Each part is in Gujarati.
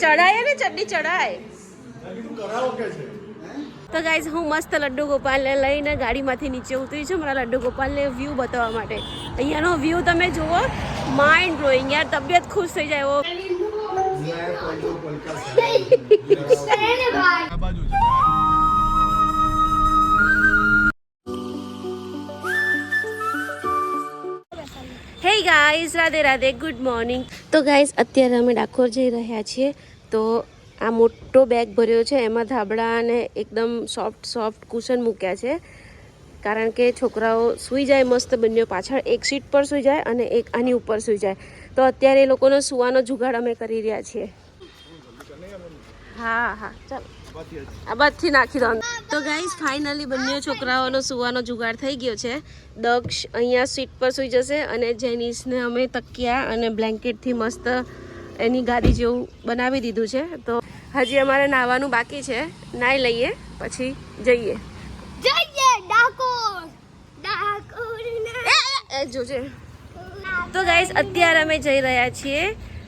ચડાય ને ચટણી ચડાય. તો ગાઈઝ હું મસ્ત લડ્ડુ ગોપાલને લઈને ગાડીમાંથી નીચે ઉતરી છું મારા લડ્ડુ ગોપાલને વ્યૂ બતાવવા માટે. અહીંયાનો વ્યૂ તમે જુઓ, માઇન્ડ બ્લોઈંગ યાર, તબિયત ખુશ થઈ જાય એવો. Hey guys, Radhe Radhe, good morning. તો ગાઈઝ અત્યારે અમે ડાકોર જઈ રહ્યા છીએ. તો આ મોટો બેગ ભર્યો છે, એમાં ધાબળા અને એકદમ સોફ્ટ કુશન મૂક્યા છે, કારણ કે છોકરાઓ સૂઈ જાય મસ્ત. બંને પાછળ એક સીટ પર સૂઈ જાય અને એક આની ઉપર સૂઈ જાય. તો અત્યારે એ લોકોનો સૂવાનો જુગાડ અમે કરી રહ્યા છીએ. હા ચાલો આ બાદથી નાખી દો. તો ગાઈઝ ફાઇનલી બંને છોકરાઓનો સૂવાનો જુગાડ થઈ ગયો છે. દક્ષ અહીંયા સીટ પર સૂઈ જશે અને જેનિસને અમે તકિયા અને બ્લેન્કેટથી મસ્ત એની ગાદી જેવું બનાવી દીધું છે. તો હજી અમારે નાહવાનું બાકી છે, નાહી લઈએ પછી જઈએ જોજે. તો ગાઈઝ અત્યારે અમે જઈ રહ્યા છીએ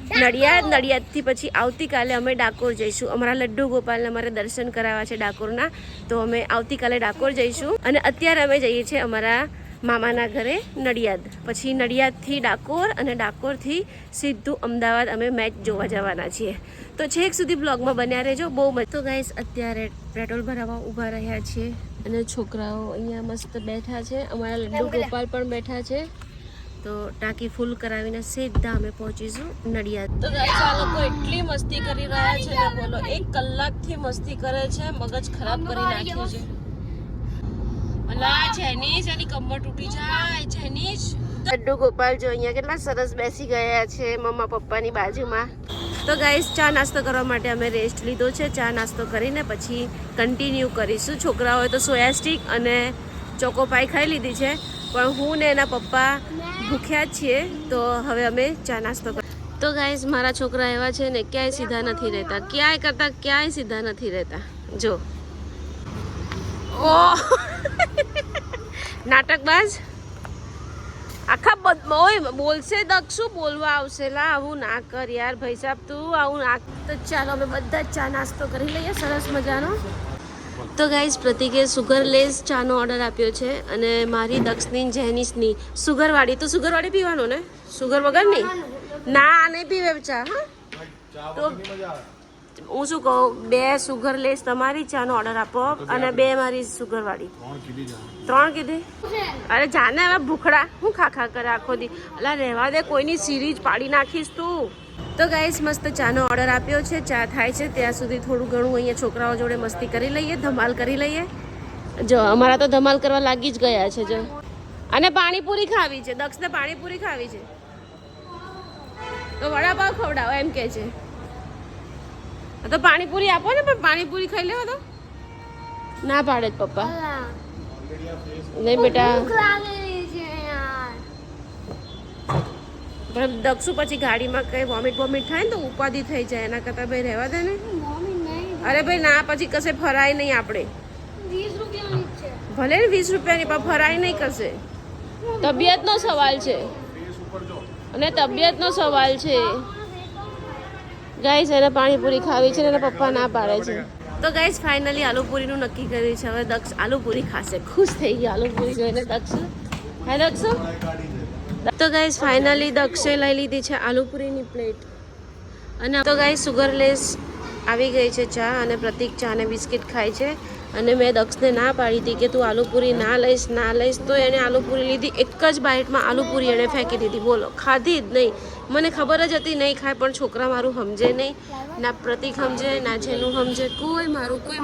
નડિયાદથી પછી આવતીકાલે અમે ડાકોર જઈશું. અમારા લડ્ડુ ગોપાલને અમારે દર્શન કરાવવા છે ડાકોરના, તો અમે આવતીકાલે ડાકોર જઈશું. અને અત્યારે અમે જઈએ છીએ અમારા મામાના ઘરે નડિયાદ. પછી નડિયાદથી ડાકોર અને ડાકોરથી સીધું અમદાવાદ અમે મેચ જોવા જવાના છીએ. તો છેક સુધી બ્લોગમાં બન્યા રહેજો, બહુ મજા. તો ગાઈઝ અત્યારે પેટ્રોલ ભરાવવા ઊભા રહ્યા છીએ અને છોકરાઓ અહીંયા મસ્ત બેઠા છે. અમારા લડ્ડુ ગોપાલ પણ બેઠા છે. તો ટાંકી ફૂલ કરાવીને સીધા અમે પહોંચીશું નડિયાદ. તો ગાઈસ આ લોકો એટલી મસ્તી કરી રહ્યા છે ને બોલો, 1 કલાકથી મસ્તી કરે છે, મગજ ખરાબ કરી નાખ્યું છે. અલા જેનીશ, એની કમર તૂટી જાય. જેનીશ, લડ્ડુ ગોપાલ જો અહીંયા કેટલા સરસ બેસી ગયા છે મમ્મા પપ્પાની બાજુમાં. તો ગાઈસ ચા નાસ્તો કરવા માટે અમે રેસ્ટ લીધો છે. ચા નાસ્તો કરીને પછી કન્ટિન્યુ કરીશું. છોકરાઓએ તો સોયા સ્ટીક અને ચોકોપાઈ ખાઈ લીધી છે, પણ હું ને એના પપ્પા ભૂખ્યા જ છીએ. તો હવે અમે ચા નાસ્તો કરીએ. તો ગાઈઝ મારા છોકરા એવા છે ને, ક્યાંય સીધા નથી રહેતા, ક્યાંય સીધા નથી રહેતા. જો ઓ નાટકબાજ આખા બોલશે. દક્ષ શું બોલવા આવશે? લા આવું ના કર યાર ભાઈ સાહેબ, તું આવું ના. તો ચાલો અમે બધા જ ચા નાસ્તો કરી લઈએ સરસ મજાનો. તો ગાઈઝ પ્રતિકે સુગરલેસ ચાનો ઓર્ડર આપ્યો છે અને મારી દક્ષની જેનિસની સુગરવાળી. તો સુગરવાળી પીવાનો ને, સુગર વગરની ના નહીં પીવે ચા. હા તો હું શું કહું, 2 સુગરલેસ તમારી ચાનો ઓર્ડર આપો અને 2 મારી સુગરવાળી. 3 કીધી? અરે જાને હવે ભૂખડા હું ખા કરે આખો દી. અલા રહેવા દે, કોઈની સિરીજ પાડી નાખીશ તું. તો ગાઈસ મસ્ત ચાનો ઓર્ડર આપ્યો છે. ચા થાય છે ત્યાં સુધી થોડું ઘણું અહીંયા છોકરાઓ જોડે મસ્તી કરી લઈએ, ધમાલ કરી લઈએ. જો અમારા તો ધમાલ કરવા લાગી જ ગયા છે. જો અને પાણીપુરી ખાવી છે, દક્ષને પાણીપુરી ખાવી છે તો વડાપાવ ખવડાવો એમ કે છે. તો પાણીપુરી આપો ને, પણ પાણીપુરી ખાઈ લેવા તો ના પાડે જ પપ્પા. નહીં બેટા, પણ દક્ષુ પછી ગાડીમાં કઈ વોમિટ થાય ને તો ઉપાધિ થઈ જાય. એના કરતા ભાઈ રહેવા દે ને. અરે ભાઈ ના, પછી કશે ફરાય નહીં આપણે. ભલે ને 20 રૂપિયાની, પણ ફરાય નહીં કશે. તબિયતનો સવાલ છે અને તબિયતનો સવાલ છે. ગાઈસ એને પાણીપુરી ખાવી છે ને એના પપ્પા ના પાડે છે. તો ગાઈસ ફાઇનલી આલુપુરીનું નક્કી કર્યું છે. હવે દક્ષ આલુપુરી ખાશે. ખુશ થઈ ગઈ આલુપુરી જોઈને દક્ષ. હે દક્ષ? તો ગાઈસ ફાઇનલી દક્ષે લઈ લીધી છે આલુપુરીની પ્લેટ. અને તો ગાઈસ સુગરલેસ આવી ગઈ છે ચા, અને પ્રતિક ચા અને બિસ્કિટ ખાય છે. અને મેં દક્ષને ના પાડી હતી કે તું આલુપુરી ના લઈશ, તો એણે આલુપુરી લીધી. એક જ બાઇટમાં આલુપુરી એણે ફેંકી દીધી. બોલો, ખાધી જ નહીં. મને ખબર જ હતી નહીં ખાય, પણ છોકરા મારું સમજે નહીં. ના પ્રતિક સમજે, ના જેનું સમજે, કોઈ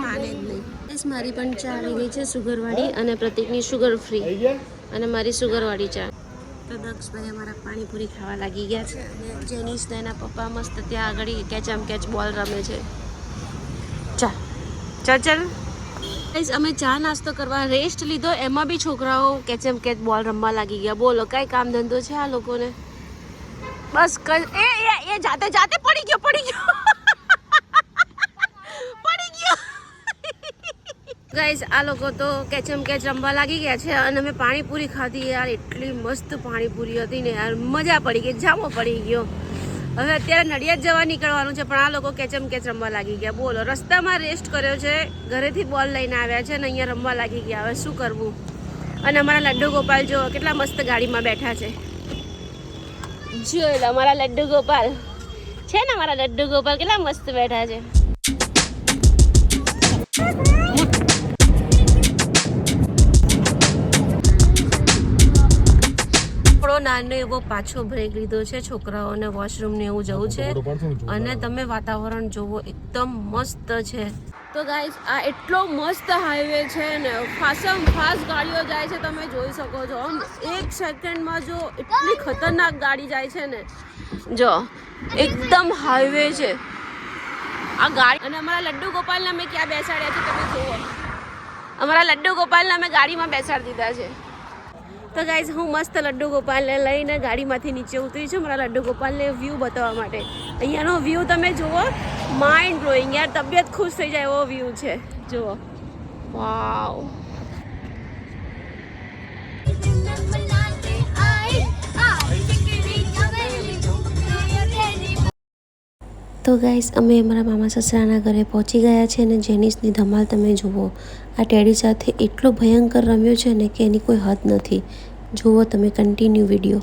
માને જ નહીં. બસ મારી પણ ચા આવી ગઈ છે સુગરવાળી, અને પ્રતિકની શુગર ફ્રી, અને મારી સુગરવાળી ચા. તો દક્ષભાઈ અમારા પાણીપુરી ખાવા લાગી ગયા છે અને જેનિસ ને એના પપ્પા મસ્ત ત્યાં આગળ કેચ બોલ રમે છે. ચાલ અમે ચા નાસ્તો કરવા રેસ્ટ લીધો, એમાં બી છોકરાઓ કેચ બોલ રમવા લાગી ગયા. બોલો કઈ કામ ધંધો છે આ લોકોને? બસ એ જાતે પડી ગયો ગાઈસ. આ લોકો તો કેચ રમવા લાગી ગયા છે અને અમે પાણીપુરી ખાધી યાર. એટલી મસ્ત પાણીપુરી હતી ને યાર, મજા પડી ગઈ, જામો પડી ગયો. હવે અત્યારે નડિયાદ જવા નીકળવાનું છે, પણ આ લોકો કેચમ કેચ રમવા લાગી ગયા. બોલો, રસ્તામાં રેસ્ટ કર્યો છે, ઘરેથી બોલ લઈને આવ્યા છે ને અહીંયા રમવા લાગી ગયા. હવે શું કરવું? અને અમારા લડ્ડુ ગોપાલ જો કેટલા મસ્ત ગાડીમાં બેઠા છે. જોઈ લો અમારા લડ્ડુ ગોપાલ છે ને, અમારા લડ્ડુ ગોપાલ કેટલા મસ્ત બેઠા છે. નાનો એવો પાછો બ્રેક લીધો છે, છોકરાઓને વોશરૂમ ને એવું જવું છે. અને તમે વાતાવરણ જોવો, એકદમ મસ્ત છે. તો ગાઈસ, આ એટલો મસ્ત હાઈવે છે ને, ફાસમ ફાસ્ટ ગાડીઓ જાય છે, તમે જોઈ શકો છો. આમ 1 સેકન્ડમાં જો એટલી ખતરનાક ગાડી જાય છે ને, જો એકદમ હાઈવે છે આ ગાડી. અને અમારા લડ્ડુ ગોપાલને અમે ક્યાં બેસાડ્યા છે તમે જુઓ. અમારા લડ્ડુ ગોપાલને અમે ગાડીમાં બેસાડી દીધા છે. તો ગાઈઝ, હું મસ્ત લડ્ડુ ગોપાલને લઈને ગાડીમાંથી નીચે ઉતરી છું મારા લડ્ડુ ગોપાલને વ્યૂ બતાવવા માટે. અહીંયાનો વ્યૂ તમે જુઓ, માઇન્ડ બ્લોઈંગ યાર, તબિયત ખુશ થઈ જાય એવો વ્યૂ છે. જુઓ, વાવ. તો ગાઈસ, અમે અમારા મામા સસરાના ઘરે પહોંચી ગયા છે અને જેનિસની ધમાલ તમે જુઓ. આ ટેડી સાથે એટલો ભયંકર રમ્યો છે ને કે એની કોઈ હદ નથી. જુઓ તમે કન્ટિન્યુ વિડીયો.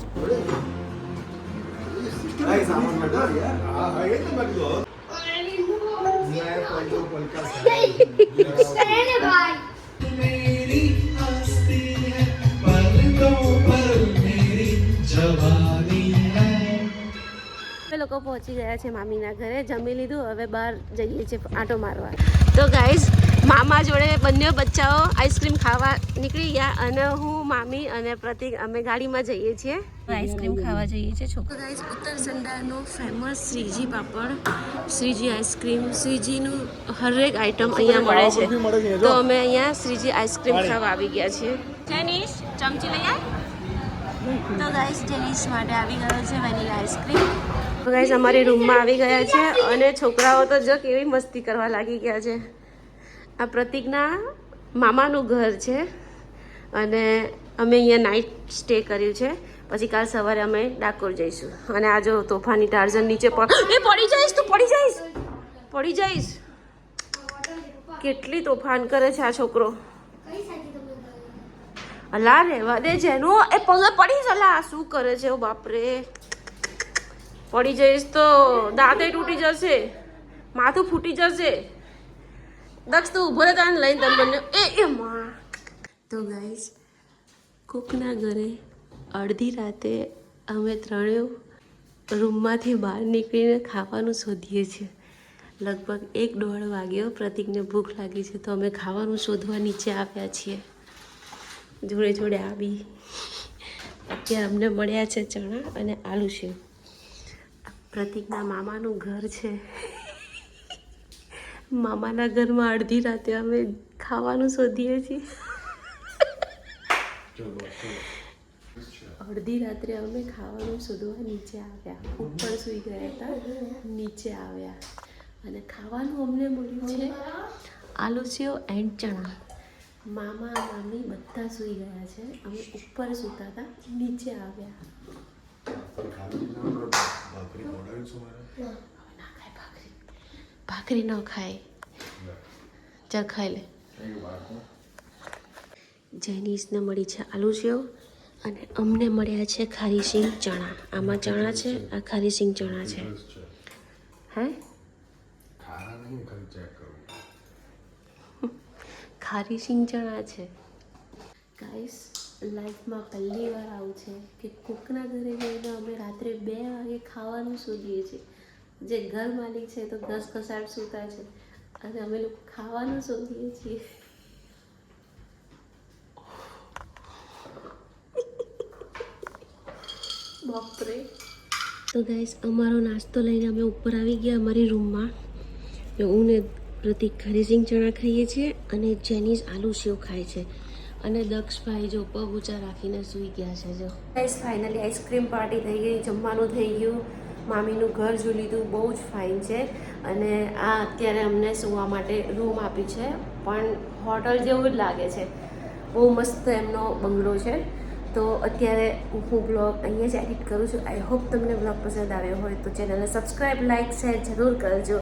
લોકો પહોંચી ગયા છે મામીના ઘરે, જમી લીધું, હવે બહાર જઈએ છીએ આંટો મારવા. તો ગાઈઝ, મામા જોડે બંને બચ્ચાઓ આઈસ્ક્રીમ ખાવા નીકળી ગયા અને હું, મામી અને પ્રતિક અમે ગાડીમાં જઈએ છીએ આઈસ્ક્રીમ ખાવા જઈએ છીએ. છોકરા ગાઈઝ, ઉત્તરસંડાનો ફેમસ શ્રીજી પાપડ, શ્રીજી આઈસ્ક્રીમ, શ્રીજીનું હરેક આઈટમ અહીંયા મળે છે. તો અમે અહીંયા શ્રીજી આઈસ્ક્રીમ ખાવા આવી ગયા છીએ. જેનિશ, ચમચી લઈ આવ. તો ગાઈઝ, જેનિશ માટે આવી ગયો છે વેનીલા આઈસ્ક્રીમ. તો ગાઈઝ, અમારી રૂમમાં આવી ગયા છે અને છોકરાઓ તો જો કેવી મસ્તી કરવા લાગી ગયા છે. આ પ્રતિકના મામાનું ઘર છે અને અમે અહીંયા નાઇટ સ્ટે કર્યું છે. પછી કાલ સવારે અમે ડાકોર જઈશું. અને આ જો તોફાની ટાર્ઝન નીચે પડી જઈશ, તું પડી જઈશ. કેટલી તોફાન કરે છે આ છોકરો. અલા રેવા દે જેનું, એ પગે પડી જલા. શું કરે છે બાપરે, પડી જઈશ તો દાંતે તૂટી જશે, માથું ફૂટી જશે. દક્ષ તું ઉભો રહે, તાને લઈને તમે બંને. એ માં. તો ગાઈસ, કોકના ઘરે અડધી રાતે અમે ત્રણેય રૂમમાંથી બહાર નીકળીને ખાવાનું શોધીએ છીએ. લગભગ 1-1.5 વાગ્યો. પ્રતિકને ભૂખ લાગી છે તો અમે ખાવાનું શોધવા નીચે આવ્યા છીએ. જોડે જોડે આવી. અત્યારે અમને મળ્યા છે ચણા અને આલુ સેવ. પ્રતિકના મામાનું ઘર છે. મામાના ઘરમાં અડધી રાતે અમે ખાવાનું શોધીએ છીએ. અડધી રાત્રે અમે ખાવાનું શોધવા નીચે આવ્યા. ઉપર સૂઈ ગયા હતા, નીચે આવ્યા અને ખાવાનું અમને મળ્યું છે આલુ સેવ એન્ડ ચણા. મામા મામી બધા સૂઈ ગયા છે, અમે ઉપર સૂતા હતા, નીચે આવ્યા. ભાખરી ન ખાય, ચાલ ખાઈ લે. જેનિસને મળી છે આલુ સેવ અને અમને મળ્યા છે ખારી સિંગ ચણા. આમાં ચણા છે, આ ખારી સિંગ ચણા છે. હે ખારી સિંગ ચણા છે. ગાઈસ, લાઈફમાં પહેલી વાર આવું છે કે કોકના ઘરે જઈને અમે રાત્રે 2 વાગે ખાવાનું શોધીએ છીએ. જે ઘર માલિક છે તો 10 કસાટ સૂતા છે અને અમે લોકો ખાવાનું શોધીએ છીએ. બાપરે. તો ગાઈસ, અમારો નાસ્તો લઈને અમે ઉપર આવી ગયા અમારી રૂમમાં. હું ને પ્રતિક ખારી સિંગ ચણા ખાઈએ છીએ અને જેનિસ આલુ સેવ ખાય છે. અને દક્ષભાઈ જો પગ ઊંચા રાખીને સૂઈ ગયા છે. જો ગાઈસ, ફાઇનલી આઈસ્ક્રીમ પાર્ટી થઈ ગઈ, જમવાનું થઈ ગયું, મામીનું ઘર જોઈ લીધું, બહુ જ ફાઇન છે. અને આ અત્યારે અમને સૂવા માટે રૂમ આપી છે, પણ હોટલ જેવું જ લાગે છે. બહુ મસ્ત એમનો બંગલો છે તો અત્યારે હું બ્લોગ અહીંયા જ એડિટ કરું છું. આઈ હોપ તમને બ્લોગ પસંદ આવ્યો હોય તો ચેનલને સબસ્ક્રાઈબ, લાઇક, શેર જરૂર કરજો.